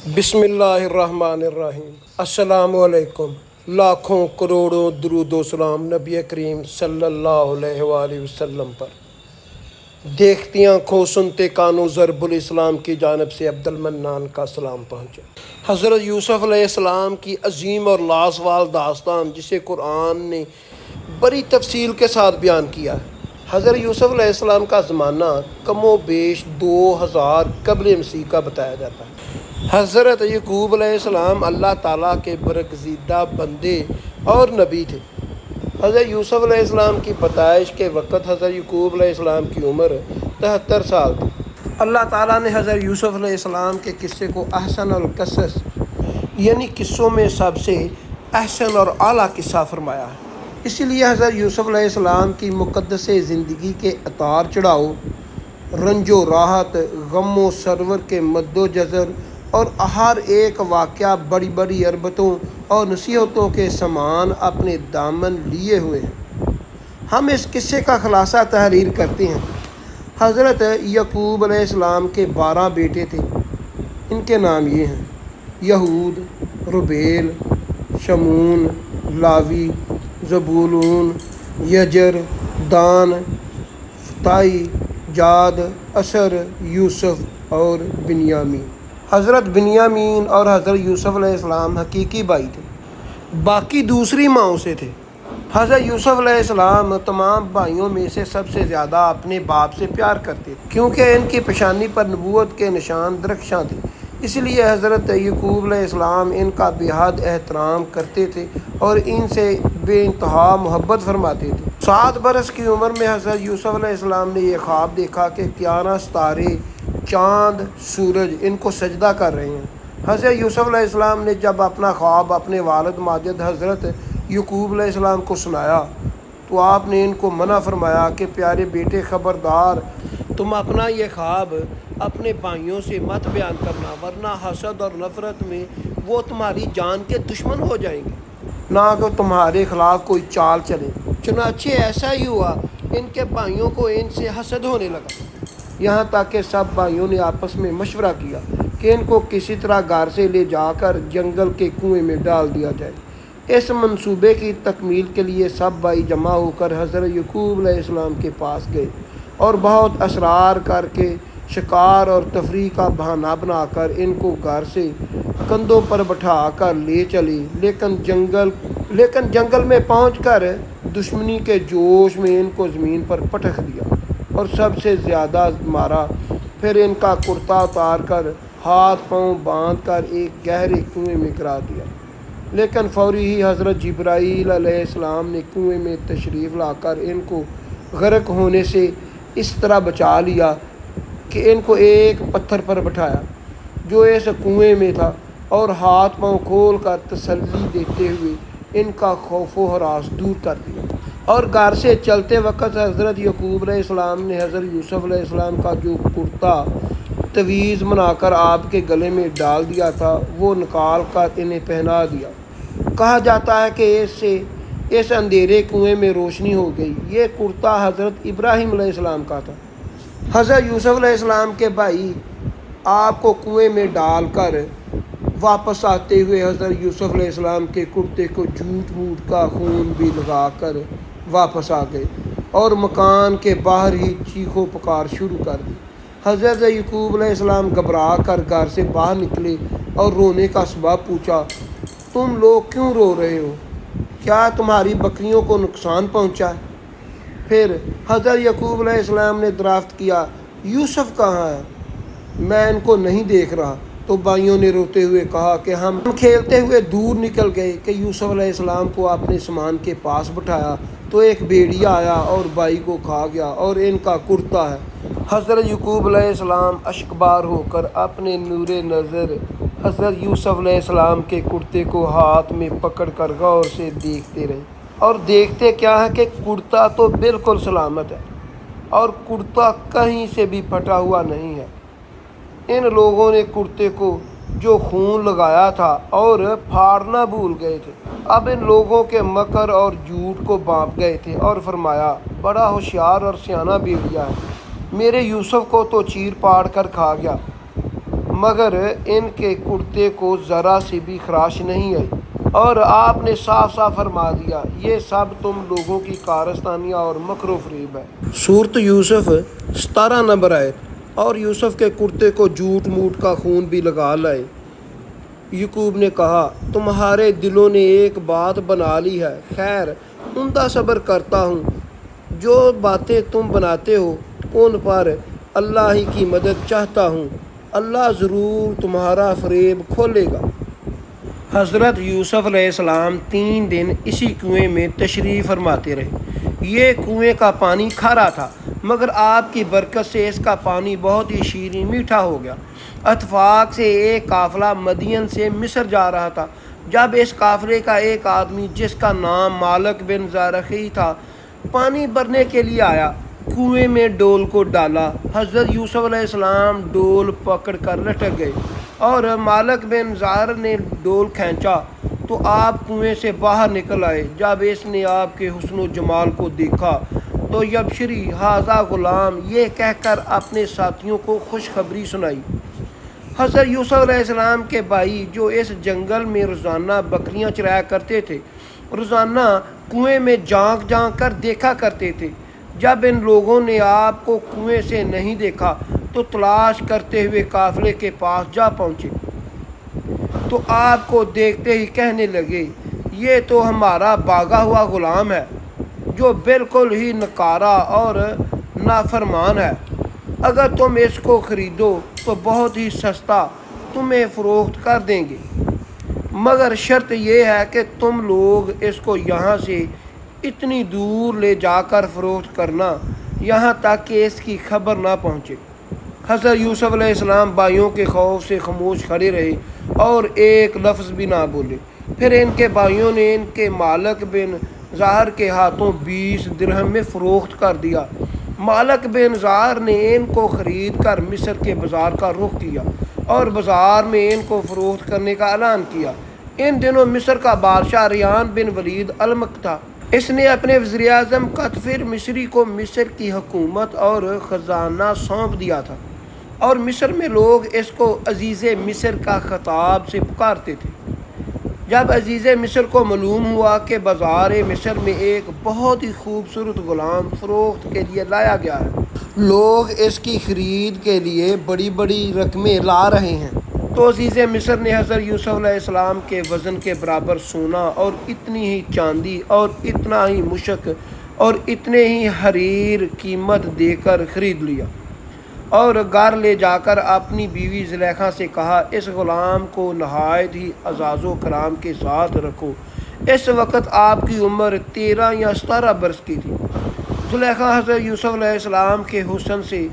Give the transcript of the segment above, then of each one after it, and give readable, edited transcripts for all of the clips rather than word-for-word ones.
بسم اللہ الرحمن الرحیم۔ السلام علیکم۔ لاکھوں کروڑوں درود و سلام نبی کریم صلی اللہ علیہ وآلہ وسلم پر۔ دیکھتی آنکھوں سنتے کانوں ضرب الاسلام کی جانب سے عبد المنان کا سلام پہنچا۔ حضرت یوسف علیہ السلام کی عظیم اور لازوال داستان جسے قرآن نے بڑی تفصیل کے ساتھ بیان کیا ہے۔ حضرت یوسف علیہ السلام کا زمانہ کم و بیش 2000 قبل مسیح کا بتایا جاتا ہے۔ حضرت یعقوب علیہ السلام اللہ تعالیٰ کے برگزیدہ بندے اور نبی تھے۔ حضرت یوسف علیہ السلام کی پیدائش کے وقت حضرت یعقوب علیہ السلام کی عمر 73 سال تھی۔ اللہ تعالیٰ نے حضرت یوسف علیہ السلام کے قصے کو احسن القصص یعنی قصوں میں سب سے احسن اور اعلیٰ قصہ فرمایا ہے۔ اسی لیے حضرت یوسف علیہ السلام کی مقدس زندگی کے اتار چڑھاؤ، رنج و راحت، غم و سرور کے مد و جزر اور ہر ایک واقعہ بڑی بڑی عبرتوں اور نصیحتوں کے سامان اپنے دامن لیے ہوئے ہیں۔ ہم اس قصے کا خلاصہ تحریر کرتے ہیں۔ حضرت یعقوب علیہ السلام کے 12 بیٹے تھے۔ ان کے نام یہ ہیں: یہود، روبیل، شمون، لاوی، زبولون، یجر، دان، فتائی، جاد، اسر، یوسف اور بنیامین۔ حضرت بنیامین اور حضرت یوسف علیہ السلام حقیقی بھائی تھے، باقی دوسری ماؤں سے تھے۔ حضرت یوسف علیہ السلام تمام بھائیوں میں سے سب سے زیادہ اپنے باپ سے پیار کرتے تھے، کیونکہ ان کی پیشانی پر نبوت کے نشان درخشاں تھے۔ اس لیے حضرت یعقوب علیہ السلام ان کا بے حد احترام کرتے تھے اور ان سے بے انتہا محبت فرماتے تھے۔ 7 برس کی عمر میں حضرت یوسف علیہ السلام نے یہ خواب دیکھا کہ گیارہ ستارے، چاند، سورج ان کو سجدہ کر رہے ہیں۔ حضرت یوسف علیہ السلام نے جب اپنا خواب اپنے والد ماجد حضرت یعقوب علیہ السلام کو سنایا تو آپ نے ان کو منع فرمایا کہ پیارے بیٹے، خبردار، تم اپنا یہ خواب اپنے بھائیوں سے مت بیان کرنا، ورنہ حسد اور نفرت میں وہ تمہاری جان کے دشمن ہو جائیں گے، نہ کہ تمہارے خلاف کوئی چال چلے۔ چنانچہ ایسا ہی ہوا، ان کے بھائیوں کو ان سے حسد ہونے لگا، یہاں تک کہ سب بھائیوں نے آپس میں مشورہ کیا کہ ان کو کسی طرح گھر سے لے جا کر جنگل کے کنویں میں ڈال دیا جائے۔ اس منصوبے کی تکمیل کے لیے سب بھائی جمع ہو کر حضرت یعقوب علیہ السلام کے پاس گئے اور بہت اصرار کر کے شکار اور تفریح کا بہانہ بنا کر ان کو گھر سے کندھوں پر بٹھا کر لے چلے، لیکن جنگل میں پہنچ کر دشمنی کے جوش میں ان کو زمین پر پٹخ دیا اور سب سے زیادہ مارا۔ پھر ان کا کرتا اتار کر ہاتھ پاؤں باندھ کر ایک گہرے کنویں میں گرا دیا، لیکن فوری ہی حضرت جبرائیل علیہ السلام نے کنویں میں تشریف لا کر ان کو غرق ہونے سے اس طرح بچا لیا کہ ان کو ایک پتھر پر بٹھایا جو اس کنویں میں تھا اور ہاتھ پاؤں کھول کر تسلی دیتے ہوئے ان کا خوف و ہراس دور کر دیا۔ اور گھر سے چلتے وقت حضرت یعقوب علیہ السلام نے حضرت یوسف علیہ السلام کا جو کرتا تویز بنا کر آپ کے گلے میں ڈال دیا تھا وہ نکال کر انہیں پہنا دیا۔ کہا جاتا ہے کہ اس اندھیرے کنویں میں روشنی ہو گئی۔ یہ کرتا حضرت ابراہیم علیہ السلام کا تھا۔ حضرت یوسف علیہ السلام کے بھائی آپ کو کنویں میں ڈال کر واپس آتے ہوئے حضرت یوسف علیہ السلام کے کرتے کو جھوٹ موٹ کا خون بھی لگا کر واپس آ گئے اور مکان کے باہر ہی چیخو پکار شروع کر دی۔ حضرت یعقوب علیہ السلام گھبرا کر گھر سے باہر نکلے اور رونے کا سبب پوچھا، تم لوگ کیوں رو رہے ہو؟ کیا تمہاری بکریوں کو نقصان پہنچا ہے؟ پھر حضرت یعقوب علیہ السلام نے دریافت کیا، یوسف کہاں ہے؟ میں ان کو نہیں دیکھ رہا۔ تو بھائیوں نے روتے ہوئے کہا کہ ہم کھیلتے ہوئے دور نکل گئے کہ یوسف علیہ السلام کو اپنے سامان کے پاس بٹھایا تو ایک بھیڑیا آیا اور بھائی کو کھا گیا اور ان کا کرتا ہے۔ حضرت یعقوب علیہ السلام اشکبار ہو کر اپنے نور نظر حضرت یوسف علیہ السلام کے کرتے کو ہاتھ میں پکڑ کر غور سے دیکھتے رہے، اور دیکھتے کیا ہے کہ کرتا تو بالکل سلامت ہے اور کرتا کہیں سے بھی پھٹا ہوا نہیں ہے۔ ان لوگوں نے کرتے کو جو خون لگایا تھا اور پھاڑنا بھول گئے تھے، اب ان لوگوں کے مکر اور جھوٹ کو بھانپ گئے تھے اور فرمایا، بڑا ہوشیار اور سیانہ بھیڑیا ہے، میرے یوسف کو تو چیر پاڑ کر کھا گیا۔ مگر ان کے کرتے کو ذرا سی بھی خراش نہیں آئی، اور آپ نے صاف صاف فرما دیا یہ سب تم لوگوں کی کارستانیاں اور مکر و فریب ہے۔ سورۃ یوسف 17 نمبر آیت۔ اور یوسف کے کرتے کو جھوٹ موٹ کا خون بھی لگا لائے۔ یعقوب نے کہا تمہارے دلوں نے ایک بات بنا لی ہے، خیر عمدہ صبر کرتا ہوں، جو باتیں تم بناتے ہو ان پر اللہ ہی کی مدد چاہتا ہوں، اللہ ضرور تمہارا فریب کھولے گا۔ حضرت یوسف علیہ السلام 3 دن اسی کنویں میں تشریف فرماتے رہے۔ یہ کنویں کا پانی کھارا تھا، مگر آپ کی برکت سے اس کا پانی بہت ہی شیریں میٹھا ہو گیا۔ اتفاق سے ایک قافلہ مدین سے مصر جا رہا تھا، جب اس قافلے کا ایک آدمی جس کا نام مالک بن زرخی تھا پانی بھرنے کے لیے آیا، کنویں میں ڈول کو ڈالا۔ حضرت یوسف علیہ السلام ڈول پکڑ کر لٹک گئے، اور مالک بن زہر نے ڈول کھینچا تو آپ کنویں سے باہر نکل آئے۔ جب اس نے آپ کے حسن و جمال کو دیکھا تو یبشری ھذا غلام یہ کہہ کر اپنے ساتھیوں کو خوشخبری سنائی۔ حضرت یوسف علیہ السلام کے بھائی جو اس جنگل میں روزانہ بکریاں چرایا کرتے تھے، روزانہ کنویں میں جھانک جھانک کر دیکھا کرتے تھے۔ جب ان لوگوں نے آپ کو کنویں سے نہیں دیکھا تو تلاش کرتے ہوئے قافلے کے پاس جا پہنچے، تو آپ کو دیکھتے ہی کہنے لگے یہ تو ہمارا بھاگا ہوا غلام ہے، جو بالکل ہی نکارا اور نافرمان ہے۔ اگر تم اس کو خریدو تو بہت ہی سستا تمہیں فروخت کر دیں گے، مگر شرط یہ ہے کہ تم لوگ اس کو یہاں سے اتنی دور لے جا کر فروخت کرنا یہاں تک کہ اس کی خبر نہ پہنچے۔ حضرت یوسف علیہ السلام بھائیوں کے خوف سے خاموش کھڑے رہے اور ایک لفظ بھی نہ بولے۔ پھر ان کے بھائیوں نے ان کے مالک بن زہر کے ہاتھوں 20 درہم میں فروخت کر دیا۔ مالک بن زہر نے ان کو خرید کر مصر کے بازار کا رخ کیا اور بازار میں ان کو فروخت کرنے کا اعلان کیا۔ ان دنوں مصر کا بادشاہ ریان بن ولید الملک تھا۔ اس نے اپنے وزیر اعظم قطفر مصری کو مصر کی حکومت اور خزانہ سونپ دیا تھا، اور مصر میں لوگ اس کو عزیز مصر کا خطاب سے پکارتے تھے۔ جب عزیز مصر کو معلوم ہوا کہ بازار مصر میں ایک بہت ہی خوبصورت غلام فروخت کے لیے لایا گیا ہے، لوگ اس کی خرید کے لیے بڑی بڑی رقمیں لا رہے ہیں، تو عزیز مصر نے حضرت یوسف علیہ السلام کے وزن کے برابر سونا اور اتنی ہی چاندی اور اتنا ہی مشک اور اتنے ہی حریر قیمت دے کر خرید لیا، اور گھر لے جا کر اپنی بیوی زلیخا سے کہا اس غلام کو نہایت ہی اعزاز و کرام کے ساتھ رکھو۔ اس وقت آپ کی عمر 13 یا 17 برس کی تھی۔ زلیخا حضرت یوسف علیہ السلام کے حسن سے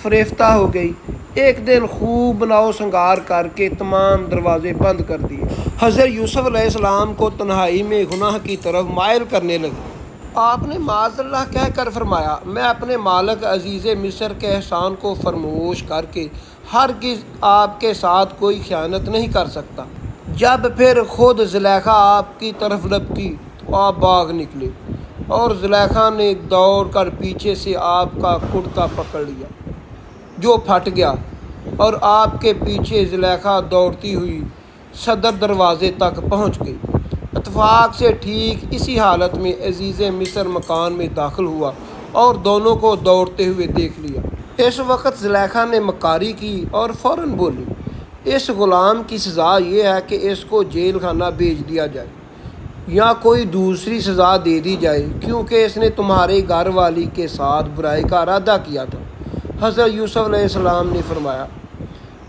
فریفتہ ہو گئی۔ ایک دن خوب بناؤ سنگار کر کے تمام دروازے بند کر دیے۔ حضرت یوسف علیہ السلام کو تنہائی میں گناہ کی طرف مائل کرنے لگے۔ آپ نے معاذ اللہ کہہ کر فرمایا میں اپنے مالک عزیز مصر کے احسان کو فراموش کر کے ہرگز آپ کے ساتھ کوئی خیانت نہیں کر سکتا۔ جب پھر خود زلیخا آپ کی طرف لپکی تو آپ بھاگ نکلے، اور زلیخا نے دوڑ کر پیچھے سے آپ کا کرتا پکڑ لیا جو پھٹ گیا، اور آپ کے پیچھے زلیخا دوڑتی ہوئی صدر دروازے تک پہنچ گئی۔ اتفاق سے ٹھیک اسی حالت میں عزیز مصر مکان میں داخل ہوا اور دونوں کو دوڑتے ہوئے دیکھ لیا۔ اس وقت زلیخا نے مکاری کی اور فوراً بولی اس غلام کی سزا یہ ہے کہ اس کو جیل خانہ بھیج دیا جائے یا کوئی دوسری سزا دے دی جائے، کیونکہ اس نے تمہارے گھر والی کے ساتھ برائی کا ارادہ کیا تھا۔ حضرت یوسف علیہ السلام نے فرمایا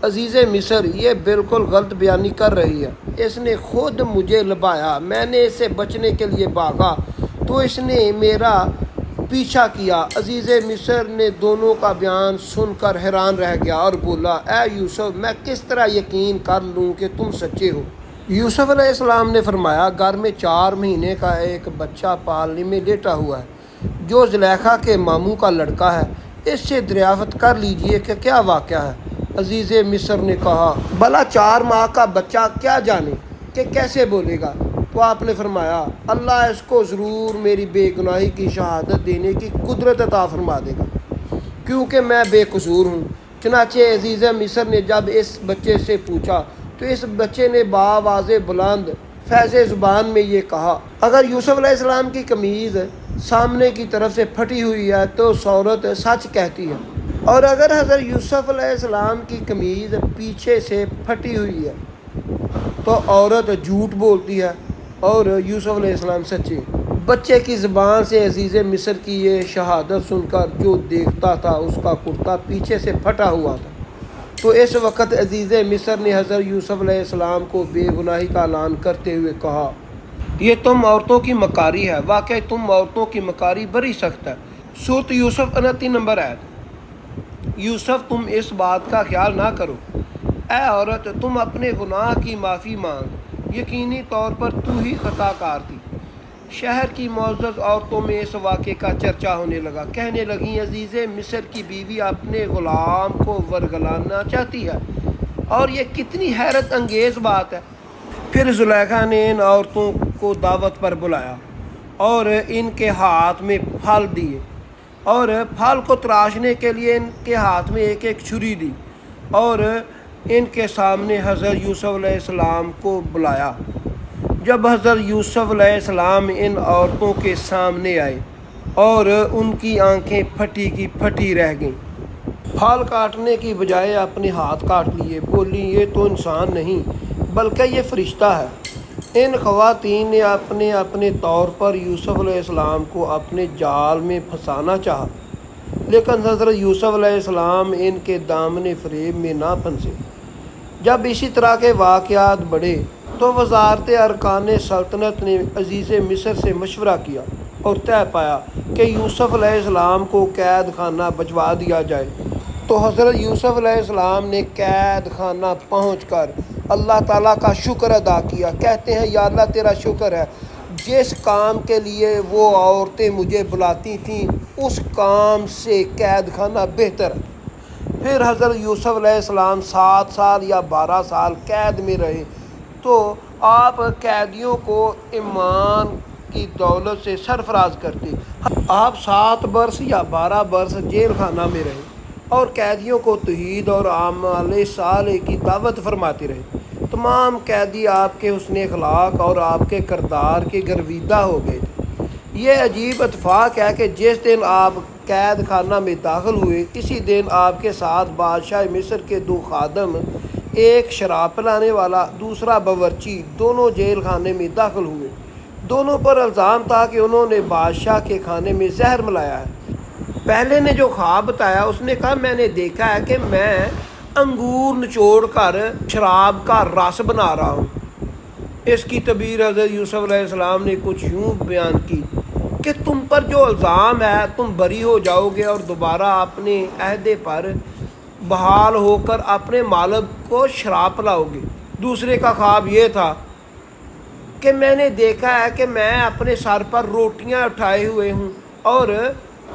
عزیز مصر یہ بالکل غلط بیانی کر رہی ہے، اس نے خود مجھے لبھایا، میں نے اسے بچنے کے لیے بھاگا تو اس نے میرا پیچھا کیا۔ عزیز مصر نے دونوں کا بیان سن کر حیران رہ گیا اور بولا اے یوسف میں کس طرح یقین کر لوں کہ تم سچے ہو؟ یوسف علیہ السلام نے فرمایا گھر میں 4 مہینے کا ایک بچہ پالنے میں لیٹا ہوا ہے جو زلیخا کے ماموں کا لڑکا ہے، اس سے دریافت کر لیجئے کہ کیا واقعہ ہے۔ عزیز مصر نے کہا بھلا 4 ماہ کا بچہ کیا جانے کہ کیسے بولے گا؟ تو آپ نے فرمایا اللہ اس کو ضرور میری بے گناہی کی شہادت دینے کی قدرت عطا فرما دے گا، کیونکہ میں بے قصور ہوں۔ چنانچہ عزیز مصر نے جب اس بچے سے پوچھا تو اس بچے نے بآواز بلند فیض زبان میں یہ کہا، اگر یوسف علیہ السلام کی قمیض سامنے کی طرف سے پھٹی ہوئی ہے تو اس عورت سچ کہتی ہے، اور اگر حضرت یوسف علیہ السلام کی قمیض پیچھے سے پھٹی ہوئی ہے تو عورت جھوٹ بولتی ہے اور یوسف علیہ السلام سچے۔ بچے کی زبان سے عزیز مصر کی یہ شہادت سن کر جو دیکھتا تھا اس کا کرتا پیچھے سے پھٹا ہوا تھا۔ تو اس وقت عزیز مصر نے حضرت یوسف علیہ السلام کو بے گناہی کا اعلان کرتے ہوئے کہا، یہ تم عورتوں کی مکاری ہے، واقعی تم عورتوں کی مکاری بڑی سخت ہے۔ سورۃ یوسف 29 نمبر آیت۔ یوسف تم اس بات کا خیال نہ کرو، اے عورت تم اپنے گناہ کی معافی مانگ، یقینی طور پر تو ہی خطا کار تھی۔ شہر کی معزز عورتوں میں اس واقعے کا چرچا ہونے لگا، کہنے لگیں عزیز مصر کی بیوی اپنے غلام کو ورگلانا چاہتی ہے، اور یہ کتنی حیرت انگیز بات ہے۔ پھر زلیخا نے ان عورتوں کو دعوت پر بلایا اور ان کے ہاتھ میں پھل دیے، اور پھل کو تراشنے کے لیے ان کے ہاتھ میں ایک ایک چھری دی، اور ان کے سامنے حضرت یوسف علیہ السلام کو بلایا۔ جب حضرت یوسف علیہ السلام ان عورتوں کے سامنے آئے اور ان کی آنکھیں پھٹی کی پھٹی رہ گئیں، پھال کاٹنے کی بجائے اپنے ہاتھ کاٹ لیے، بولی یہ تو انسان نہیں بلکہ یہ فرشتہ ہے۔ ان خواتین نے اپنے اپنے طور پر یوسف علیہ السلام کو اپنے جال میں پھنسانا چاہا، لیکن حضرت یوسف علیہ السلام ان کے دامن فریب میں نہ پھنسے۔ جب اسی طرح کے واقعات بڑھے تو وزارت ارکان سلطنت نے عزیز مصر سے مشورہ کیا اور طے پایا کہ یوسف علیہ السلام کو قید خانہ بھجوا دیا جائے۔ تو حضرت یوسف علیہ السلام نے قید خانہ پہنچ کر اللہ تعالیٰ کا شکر ادا کیا، کہتے ہیں یا اللہ تیرا شکر ہے، جس کام کے لیے وہ عورتیں مجھے بلاتی تھیں اس کام سے قید خانہ بہتر ہے۔ پھر حضرت یوسف علیہ السلام 7 سال یا 12 سال قید میں رہے تو آپ قیدیوں کو ایمان کی دولت سے سرفراز کرتے۔ آپ 7 برس یا 12 برس جیل خانہ میں رہے اور قیدیوں کو توحید اور اعمال صالح کی دعوت فرماتے رہے۔ تمام قیدی آپ کے حسن اخلاق اور آپ کے کردار کے گرویدہ ہو گئے تھے۔ یہ عجیب اتفاق ہے کہ جس دن آپ قید خانہ میں داخل ہوئے اسی دن آپ کے ساتھ بادشاہ مصر کے 2 خادم، ایک شراب پلانے والا دوسرا باورچی، دونوں جیل خانے میں داخل ہوئے۔ دونوں پر الزام تھا کہ انہوں نے بادشاہ کے کھانے میں زہر ملایا ہے۔ پہلے نے جو خواب بتایا اس نے کہا میں نے دیکھا ہے کہ میں انگور نچوڑ کر شراب کا رس بنا رہا ہوں۔ اس کی تعبیر حضرت یوسف علیہ السلام نے کچھ یوں بیان کی کہ تم پر جو الزام ہے تم بری ہو جاؤ گے اور دوبارہ اپنے عہدے پر بحال ہو کر اپنے مالک کو شراب پلاؤ گے۔ دوسرے کا خواب یہ تھا کہ میں نے دیکھا ہے کہ میں اپنے سر پر روٹیاں اٹھائے ہوئے ہوں اور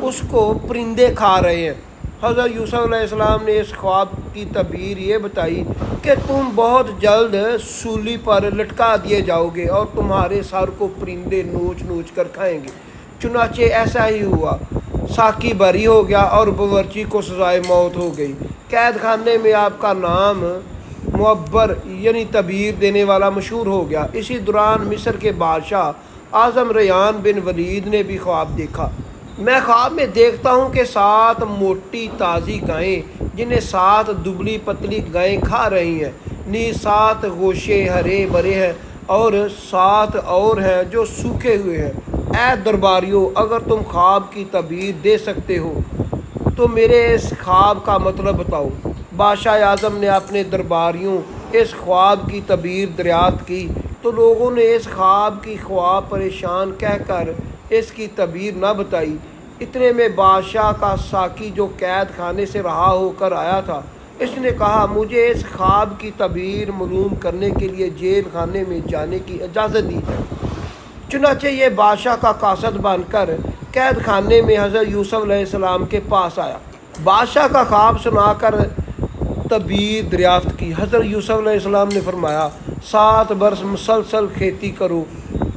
اس کو پرندے کھا رہے ہیں۔ حضرت یوسف علیہ السلام نے اس خواب کی تعبیر یہ بتائی کہ تم بہت جلد سولی پر لٹکا دیے جاؤ گے اور تمہارے سر کو پرندے نوچ نوچ کر کھائیں گے۔ چنانچہ ایسا ہی ہوا، ساقی بری ہو گیا اور باورچی کو سزائے موت ہو گئی۔ قید خانے میں آپ کا نام معبر یعنی تعبیر دینے والا مشہور ہو گیا۔ اسی دوران مصر کے بادشاہ اعظم ریان بن ولید نے بھی خواب دیکھا۔ میں خواب میں دیکھتا ہوں کہ 7 موٹی تازی گائیں جنہیں 7 دبلی پتلی گائیں کھا رہی ہیں، نیز 7 گوشے ہرے بھرے ہیں اور 7 اور ہیں جو سوکھے ہوئے ہیں۔ اے درباریوں، اگر تم خواب کی تعبیر دے سکتے ہو تو میرے اس خواب کا مطلب بتاؤ۔ بادشاہ اعظم نے اپنے درباریوں اس خواب کی تعبیر دریافت کی تو لوگوں نے اس خواب کی خواب پریشان کہہ کر اس کی تعبیر نہ بتائی۔ اتنے میں بادشاہ کا ساقی جو قید خانے سے رہا ہو کر آیا تھا، اس نے کہا مجھے اس خواب کی تعبیر معلوم کرنے کے لیے جیل خانے میں جانے کی اجازت دی جائے۔ چنانچہ یہ بادشاہ کا قاصد بن کر قید خانے میں حضرت یوسف علیہ السلام کے پاس آیا، بادشاہ کا خواب سنا کر تعبیر دریافت کی۔ حضرت یوسف علیہ السلام نے فرمایا 7 برس مسلسل کھیتی کرو،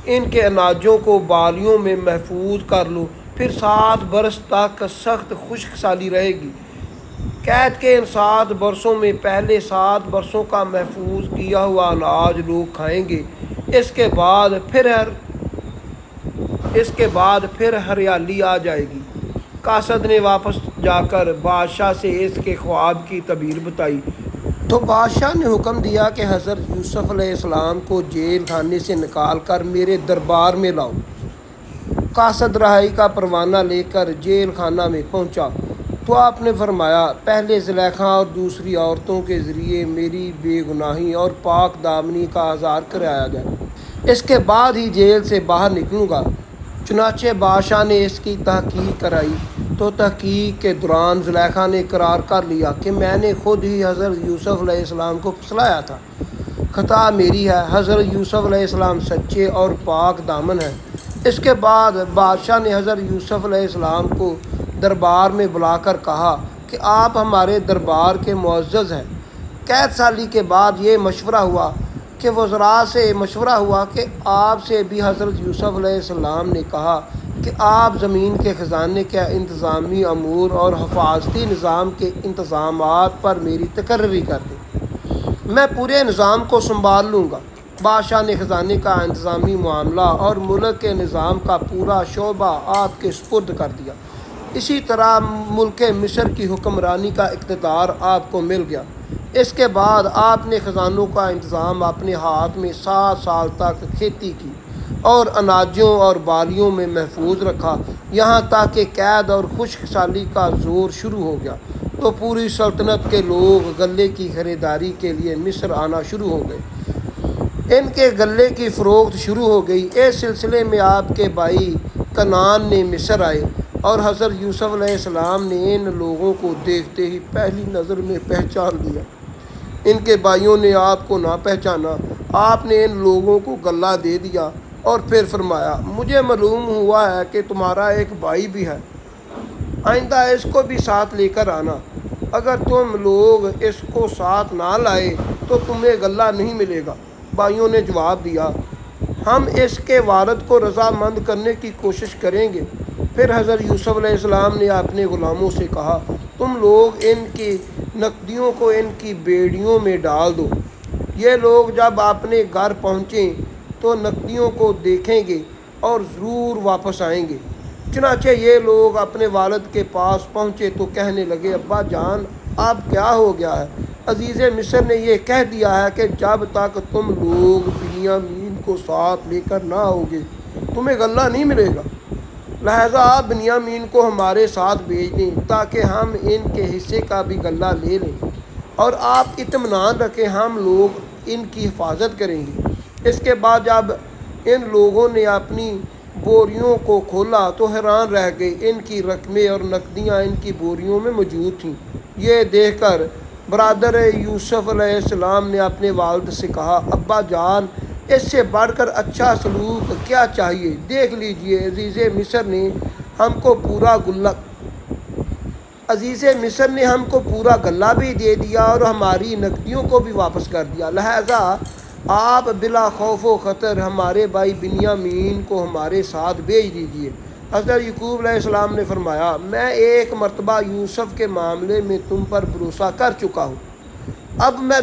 ان کے اناجوں کو بالیوں میں محفوظ کر لو، پھر 7 برس تک سخت خشک سالی رہے گی، قید کے ان 7 برسوں میں پہلے 7 برسوں کا محفوظ کیا ہوا اناج لوگ کھائیں گے، اس کے بعد پھر ہریالی آ جائے گی۔ قاصد نے واپس جا کر بادشاہ سے اس کے خواب کی تعبیر بتائی تو بادشاہ نے حکم دیا کہ حضرت یوسف علیہ السلام کو جیل خانے سے نکال کر میرے دربار میں لاؤ۔ قاصد رہائی کا پروانہ لے کر جیل خانہ میں پہنچا تو آپ نے فرمایا، پہلے زلیخا اور دوسری عورتوں کے ذریعے میری بے گناہی اور پاک دامنی کا اظہار کرایا جائے، اس کے بعد ہی جیل سے باہر نکلوں گا۔ چنانچہ بادشاہ نے اس کی تحقیق کرائی تو تحقیق کے دوران زلیخا نے اقرار کر لیا کہ میں نے خود ہی حضرت یوسف علیہ السلام کو پھسلایا تھا، خطا میری ہے، حضرت یوسف علیہ السلام سچے اور پاک دامن ہیں۔ اس کے بعد بادشاہ نے حضرت یوسف علیہ السلام کو دربار میں بلا کر کہا کہ آپ ہمارے دربار کے معزز ہیں۔ قید سالی کے بعد یہ مشورہ ہوا کہ وزراء سے مشورہ ہوا کہ آپ سے بھی حضرت یوسف علیہ السلام نے کہا کہ آپ زمین کے خزانے کے انتظامی امور اور حفاظتی نظام کے انتظامات پر میری تقرری کر دیں، میں پورے نظام کو سنبھال لوں گا۔ بادشاہ نے خزانے کا انتظامی معاملہ اور ملک کے نظام کا پورا شعبہ آپ کے سپرد کر دیا۔ اسی طرح ملک مصر کی حکمرانی کا اقتدار آپ کو مل گیا۔ اس کے بعد آپ نے خزانوں کا انتظام اپنے ہاتھ میں 7 سال تک کھیتی کی اور اناجوں اور بالیوں میں محفوظ رکھا، یہاں تک کہ قید اور خشک سالی کا زور شروع ہو گیا تو پوری سلطنت کے لوگ غلے کی خریداری کے لیے مصر آنا شروع ہو گئے۔ ان کے غلے کی فروخت شروع ہو گئی۔ اس سلسلے میں آپ کے بھائی کنعان نے مصر آئے اور حضرت یوسف علیہ السلام نے ان لوگوں کو دیکھتے ہی پہلی نظر میں پہچان لیا۔ ان کے بھائیوں نے آپ کو نہ پہچانا۔ آپ نے ان لوگوں کو غلہ دے دیا اور پھر فرمایا، مجھے معلوم ہوا ہے کہ تمہارا ایک بھائی بھی ہے، آئندہ اس کو بھی ساتھ لے کر آنا۔ اگر تم لوگ اس کو ساتھ نہ لائے تو تمہیں غلہ نہیں ملے گا۔ بھائیوں نے جواب دیا، ہم اس کے والد کو رضامند کرنے کی کوشش کریں گے۔ پھر حضرت یوسف علیہ السلام نے اپنے غلاموں سے کہا، تم لوگ ان کی نقدیوں کو ان کی بیڑیوں میں ڈال دو۔ یہ لوگ جب اپنے گھر پہنچیں تو نقدیوں کو دیکھیں گے اور ضرور واپس آئیں گے۔ چنانچہ یہ لوگ اپنے والد کے پاس پہنچے تو کہنے لگے، ابا جان اب کیا ہو گیا ہے؟ عزیز مصر نے یہ کہہ دیا ہے کہ جب تک تم لوگ بنیامین کو ساتھ لے کر نہ آؤگے تمہیں غلہ نہیں ملے گا، لہذا آپ بنیامین کو ہمارے ساتھ بھیج دیں تاکہ ہم ان کے حصے کا بھی غلہ لے لیں، اور آپ اطمینان رکھیں ہم لوگ ان کی حفاظت کریں گے۔ اس کے بعد جب ان لوگوں نے اپنی بوریوں کو کھولا تو حیران رہ گئے، ان کی رقمیں اور نقدیاں ان کی بوریوں میں موجود تھیں۔ یہ دیکھ کر برادر یوسف علیہ السلام نے اپنے والد سے کہا، ابا جان اس سے بڑھ کر اچھا سلوک کیا چاہیے؟ دیکھ لیجئے عزیز مصر نے ہم کو پورا غلہ بھی دے دیا اور ہماری نقدیوں کو بھی واپس کر دیا، لہذا آپ بلا خوف و خطر ہمارے بھائی بنیامین کو ہمارے ساتھ بھیج دیجئے۔ حضرت یعقوب علیہ السلام نے فرمایا، میں ایک مرتبہ یوسف کے معاملے میں تم پر بھروسہ کر چکا ہوں، اب میں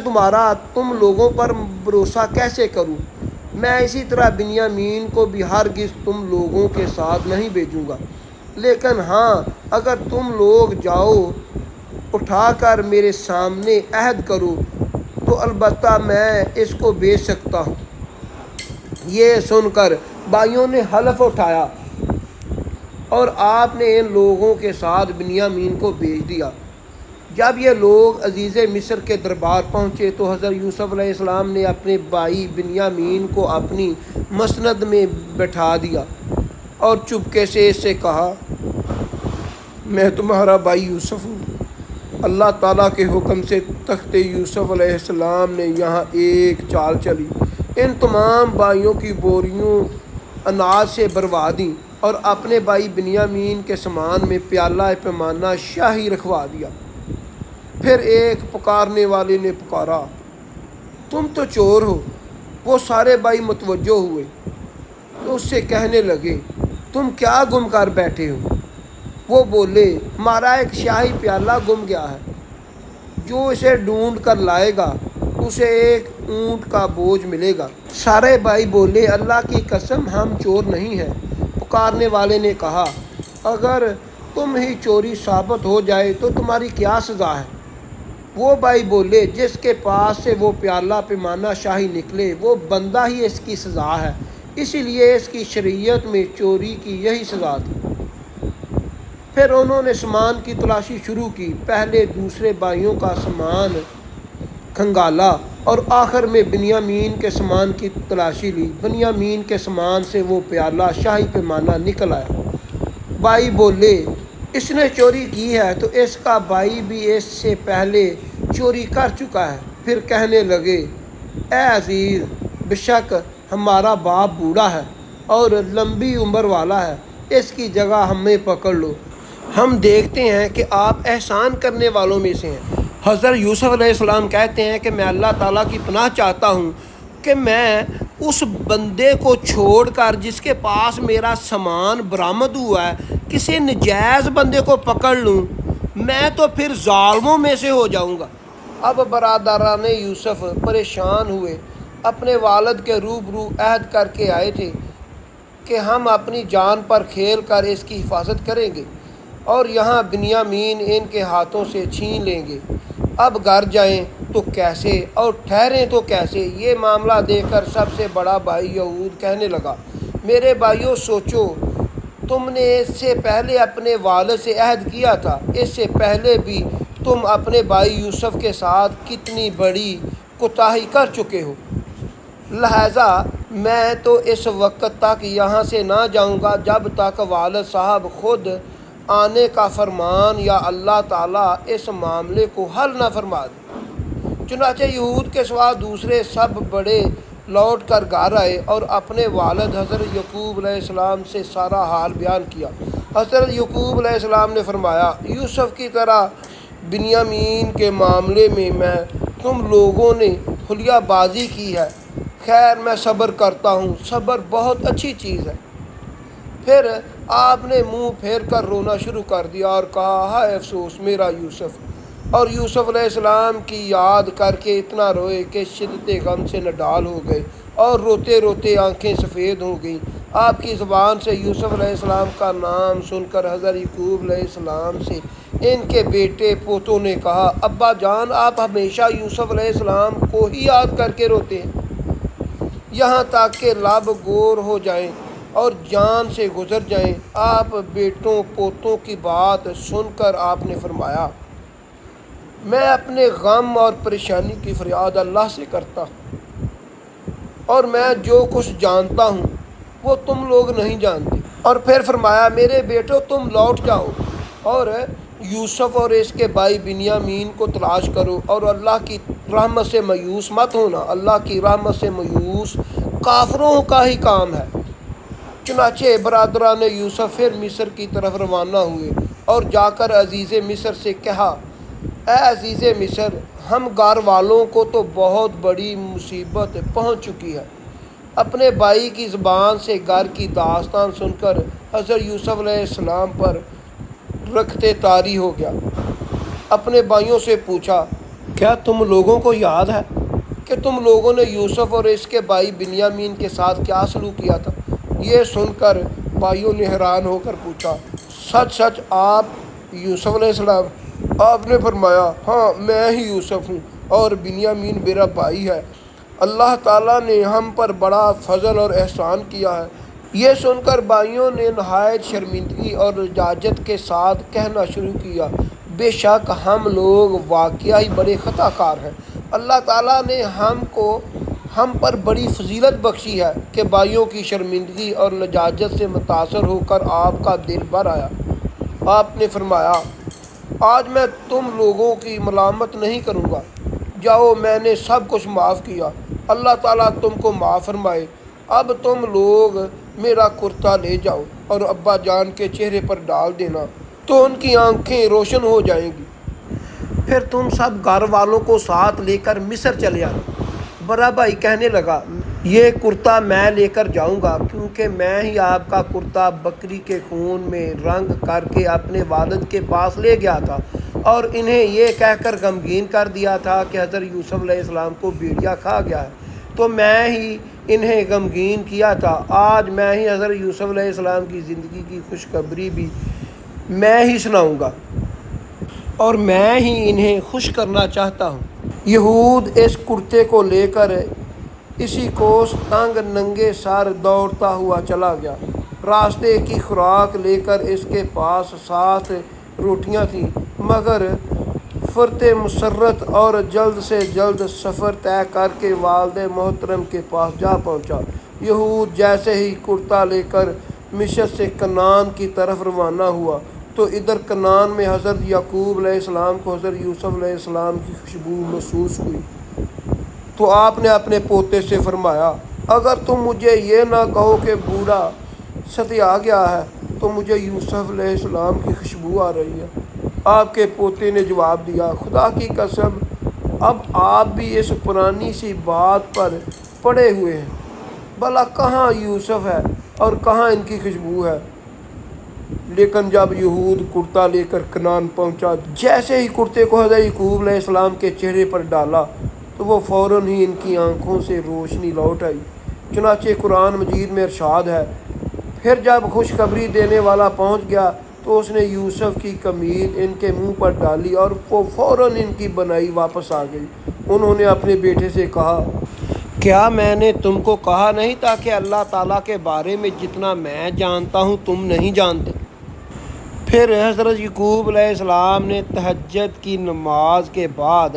تم لوگوں پر بھروسہ کیسے کروں؟ میں اسی طرح بنیامین کو بھی ہرگز تم لوگوں کے ساتھ نہیں بھیجوں گا، لیکن ہاں اگر تم لوگ جاؤ اٹھا کر میرے سامنے عہد کرو تو البتہ میں اس کو بھیج سکتا ہوں۔ یہ سن کر بھائیوں نے حلف اٹھایا اور آپ نے ان لوگوں کے ساتھ بنیامین کو بھیج دیا۔ جب یہ لوگ عزیز مصر کے دربار پہنچے تو حضرت یوسف علیہ السلام نے اپنے بھائی بنیامین کو اپنی مسند میں بٹھا دیا اور چپکے سے اس سے کہا، میں تمہارا بھائی یوسف ہوں۔ اللہ تعالیٰ کے حکم سے تخت یوسف علیہ السلام نے یہاں ایک چال چلی، ان تمام بھائیوں کی بوریوں اناج سے بھروا دیں اور اپنے بھائی بنیامین کے سامان میں پیالہ پیمانہ شاہی رکھوا دیا۔ پھر ایک پکارنے والے نے پکارا، تم تو چور ہو۔ وہ سارے بھائی متوجہ ہوئے تو اس سے کہنے لگے، تم کیا گم کر بیٹھے ہو؟ وہ بولے، ہمارا ایک شاہی پیالہ گم گیا ہے۔ جو اسے ڈھونڈ کر لائے گا اسے ایک اونٹ کا بوجھ ملے گا۔ سارے بھائی بولے اللہ کی قسم ہم چور نہیں ہیں۔ پکارنے والے نے کہا اگر تم ہی چوری ثابت ہو جائے تو تمہاری کیا سزا ہے؟ وہ بھائی بولے جس کے پاس سے وہ پیالہ پیمانہ شاہی نکلے وہ بندہ ہی اس کی سزا ہے، اسی لیے اس کی شریعت میں چوری کی یہی سزا تھی۔ پھر انہوں نے سامان کی تلاشی شروع کی، پہلے دوسرے بھائیوں کا سامان کھنگالا اور آخر میں بنیامین کے سامان کی تلاشی لی۔ بنیامین کے سامان سے وہ پیالہ شاہی پیمانہ نکل آیا۔ بھائی بولے اس نے چوری کی ہے تو اس کا بھائی بھی اس سے پہلے چوری کر چکا ہے۔ پھر کہنے لگے اے عزیز، بے شک ہمارا باپ بوڑھا ہے اور لمبی عمر والا ہے، اس کی جگہ ہمیں پکڑ لو، ہم دیکھتے ہیں کہ آپ احسان کرنے والوں میں سے ہیں۔ حضرت یوسف علیہ السلام کہتے ہیں کہ میں اللہ تعالیٰ کی پناہ چاہتا ہوں کہ میں اس بندے کو چھوڑ کر جس کے پاس میرا سامان برآمد ہوا ہے کسی نجائز بندے کو پکڑ لوں، میں تو پھر ظالموں میں سے ہو جاؤں گا۔ اب برادران یوسف پریشان ہوئے، اپنے والد کے روبرو عہد کر کے آئے تھے کہ ہم اپنی جان پر کھیل کر اس کی حفاظت کریں گے اور یہاں بنیامین ان کے ہاتھوں سے چھین لیں گے۔ اب گھر جائیں تو کیسے اور ٹھہریں تو کیسے؟ یہ معاملہ دیکھ کر سب سے بڑا بھائی یہود کہنے لگا میرے بھائیوں سوچو، تم نے اس سے پہلے اپنے والد سے عہد کیا تھا، اس سے پہلے بھی تم اپنے بھائی یوسف کے ساتھ کتنی بڑی کوتاہی کر چکے ہو، لہٰذا میں تو اس وقت تک یہاں سے نہ جاؤں گا جب تک والد صاحب خود آنے کا فرمان یا اللہ تعالیٰ اس معاملے کو حل نہ فرما دے۔ چنانچہ یہود کے سوا دوسرے سب بڑے لوٹ کر گھر آئے اور اپنے والد حضرت یعقوب علیہ السلام سے سارا حال بیان کیا۔ حضرت یعقوب علیہ السلام نے فرمایا یوسف کی طرح بنیامین کے معاملے میں تم لوگوں نے حلیہ بازی کی ہے، خیر میں صبر کرتا ہوں، صبر بہت اچھی چیز ہے۔ پھر آپ نے منہ پھیر کر رونا شروع کر دیا اور کہا ہائے افسوس میرا یوسف، اور یوسف علیہ السلام کی یاد کر کے اتنا روئے کہ شدت غم سے نڈال ہو گئے اور روتے روتے آنکھیں سفید ہو گئیں۔ آپ کی زبان سے یوسف علیہ السلام کا نام سن کر حضرت یعقوب علیہ السلام سے ان کے بیٹے پوتوں نے کہا ابا جان آپ ہمیشہ یوسف علیہ السلام کو ہی یاد کر کے روتے ہیں، یہاں تک کہ لب گور ہو جائیں اور جان سے گزر جائیں۔ آپ بیٹوں پوتوں کی بات سن کر آپ نے فرمایا میں اپنے غم اور پریشانی کی فریاد اللہ سے کرتا ہوں، اور میں جو کچھ جانتا ہوں وہ تم لوگ نہیں جانتے۔ اور پھر فرمایا میرے بیٹوں تم لوٹ جاؤ اور یوسف اور اس کے بھائی بنیامین کو تلاش کرو اور اللہ کی رحمت سے مایوس مت ہونا، اللہ کی رحمت سے مایوس کافروں کا ہی کام ہے۔ چنانچہ برادران یوسف پھر مصر کی طرف روانہ ہوئے اور جا کر عزیز مصر سے کہا اے عزیز مصر، ہم گھر والوں کو تو بہت بڑی مصیبت پہنچ چکی ہے۔ اپنے بھائی کی زبان سے گھر کی داستان سن کر حضرت یوسف علیہ السلام پر رکھتے طاری ہو گیا۔ اپنے بھائیوں سے پوچھا کیا تم لوگوں کو یاد ہے کہ تم لوگوں نے یوسف اور اس کے بھائی بنیامین کے ساتھ کیا سلوک کیا تھا؟ یہ سن کر بھائیوں نے حیران ہو کر پوچھا سچ سچ آپ یوسف علیہ السلام؟ آپ نے فرمایا ہاں میں ہی یوسف ہوں اور بنیامین میرا بھائی ہے، اللہ تعالیٰ نے ہم پر بڑا فضل اور احسان کیا ہے۔ یہ سن کر بھائیوں نے نہایت شرمندگی اور لجاجت کے ساتھ کہنا شروع کیا بے شک ہم لوگ واقعی بڑے خطا کار ہیں، اللہ تعالیٰ نے ہم پر بڑی فضیلت بخشی ہے کہ بھائیوں کی شرمندگی اور لجاجت سے متاثر ہو کر آپ کا دل بھر آیا۔ آپ نے فرمایا آج میں تم لوگوں کی ملامت نہیں کروں گا، جاؤ میں نے سب کچھ معاف کیا، اللہ تعالیٰ تم کو معاف فرمائے۔ اب تم لوگ میرا کرتا لے جاؤ اور ابا جان کے چہرے پر ڈال دینا تو ان کی آنکھیں روشن ہو جائیں گی، پھر تم سب گھر والوں کو ساتھ لے کر مصر چلے آنا۔ بڑا بھائی کہنے لگا یہ کرتا میں لے کر جاؤں گا کیونکہ میں ہی آپ کا کرتا بکری کے خون میں رنگ کر کے اپنے والد کے پاس لے گیا تھا اور انہیں یہ کہہ کر غمگین کر دیا تھا کہ حضرت یوسف علیہ السلام کو بھیڑیا کھا گیا ہے، تو میں ہی انہیں غمگین کیا تھا۔ آج میں ہی حضرت یوسف علیہ السلام کی زندگی کی خوشخبری بھی میں ہی سناؤں گا اور میں ہی انہیں خوش کرنا چاہتا ہوں۔ یہود اس کرتے کو لے کر اسی کوس تنگ ننگے سر دوڑتا ہوا چلا گیا۔ راستے کی خوراک لے کر اس کے پاس 7 روٹیاں تھیں، مگر فرت مسرت اور جلد سے جلد سفر طے کر کے والد محترم کے پاس جا پہنچا۔ یہود جیسے ہی کرتا لے کر مصر سے کنعان کی طرف روانہ ہوا تو ادھر کنعان میں حضرت یعقوب علیہ السلام کو حضرت یوسف علیہ السلام کی خوشبو محسوس ہوئی، تو آپ نے اپنے پوتے سے فرمایا، اگر تم مجھے یہ نہ کہو کہ بوڑھا ستیا گیا ہے تو مجھے یوسف علیہ السلام کی خوشبو آ رہی ہے۔ آپ کے پوتے نے جواب دیا، خدا کی قسم اب آپ بھی اس پرانی سی بات پر پڑے ہوئے ہیں، بھلا کہاں یوسف ہے اور کہاں ان کی خوشبو ہے؟ لیکن جب یہود کرتا لے کر کنعان پہنچا، جیسے ہی کرتے کو حضرت یعقوب علیہ السلام کے چہرے پر ڈالا تو وہ فوراً ہی ان کی آنکھوں سے روشنی لوٹ آئی۔ چنانچہ قرآن مجید میں ارشاد ہے، پھر جب خوشخبری دینے والا پہنچ گیا تو اس نے یوسف کی قمیض ان کے منہ پر ڈالی اور وہ فوراً ان کی بنائی واپس آ گئی۔ انہوں نے اپنے بیٹے سے کہا، کیا میں نے تم کو کہا نہیں تھا کہ اللہ تعالیٰ کے بارے میں جتنا میں جانتا ہوں تم نہیں جانتے؟ پھر حضرت یعقوب علیہ السلام نے تہجد کی نماز کے بعد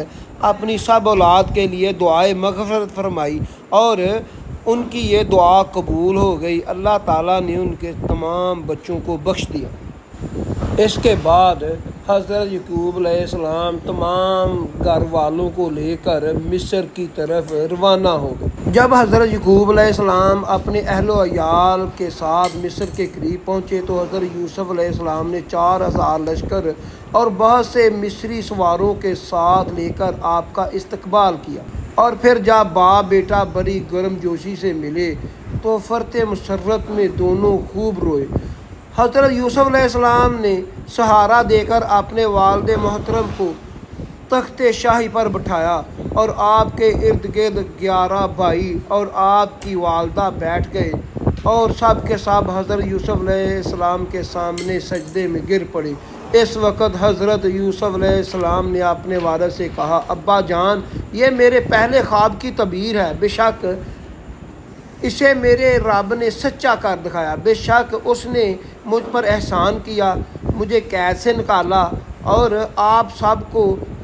اپنی سب اولاد کے لیے دعائے مغفرت فرمائی اور ان کی یہ دعا قبول ہو گئی۔ اللہ تعالیٰ نے ان کے تمام بچوں کو بخش دیا۔ اس کے بعد حضرت یعقوب علیہ السلام تمام گھر والوں کو لے کر مصر کی طرف روانہ ہو گئے۔ جب حضرت یعقوب علیہ السلام اپنے اہل و عیال کے ساتھ مصر کے قریب پہنچے تو حضرت یوسف علیہ السلام نے 4000 لشکر اور بہت سے مصری سواروں کے ساتھ لے کر آپ کا استقبال کیا، اور پھر جب باپ بیٹا بڑی گرم جوشی سے ملے تو فرت مسرت میں دونوں خوب روئے۔ حضرت یوسف علیہ السلام نے سہارا دے کر اپنے والد محترم کو تخت شاہی پر بٹھایا اور آپ کے ارد گرد 11 بھائی اور آپ کی والدہ بیٹھ گئے، اور سب کے سب حضرت یوسف علیہ السلام کے سامنے سجدے میں گر پڑے۔ اس وقت حضرت یوسف علیہ السلام نے اپنے والد سے کہا، ابا جان، یہ میرے پہلے خواب کی تعبیر ہے، بے شک اسے میرے رب نے سچا کر دکھایا۔ بے شک اس نے مجھ پر احسان کیا، مجھے قید سے نکالا اور آپ سب کو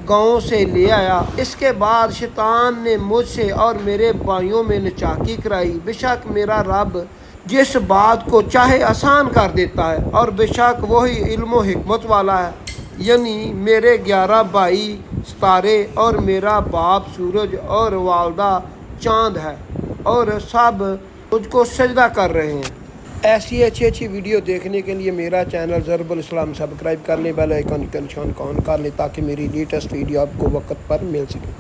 گاؤں سے لے آیا۔ اس کے بعد شیطان نے مجھ سے اور میرے بھائیوں میں نچاکی کرائی۔ بے شک میرا رب جس بات کو چاہے آسان کر دیتا ہے، اور بے شک وہی علم و حکمت والا ہے۔ یعنی میرے 11 بھائی ستارے اور میرا باپ سورج اور والدہ چاند ہے، اور سب مجھ کو سجدہ کر رہے ہیں۔ ایسی اچھی ویڈیو دیکھنے کے لیے میرا چینل ضرب الاسلام سبسکرائب کر لیں، بیل آئیکن کا نشان آن کر لیں تاکہ میری لیٹسٹ ویڈیو آپ کو وقت پر مل سکے۔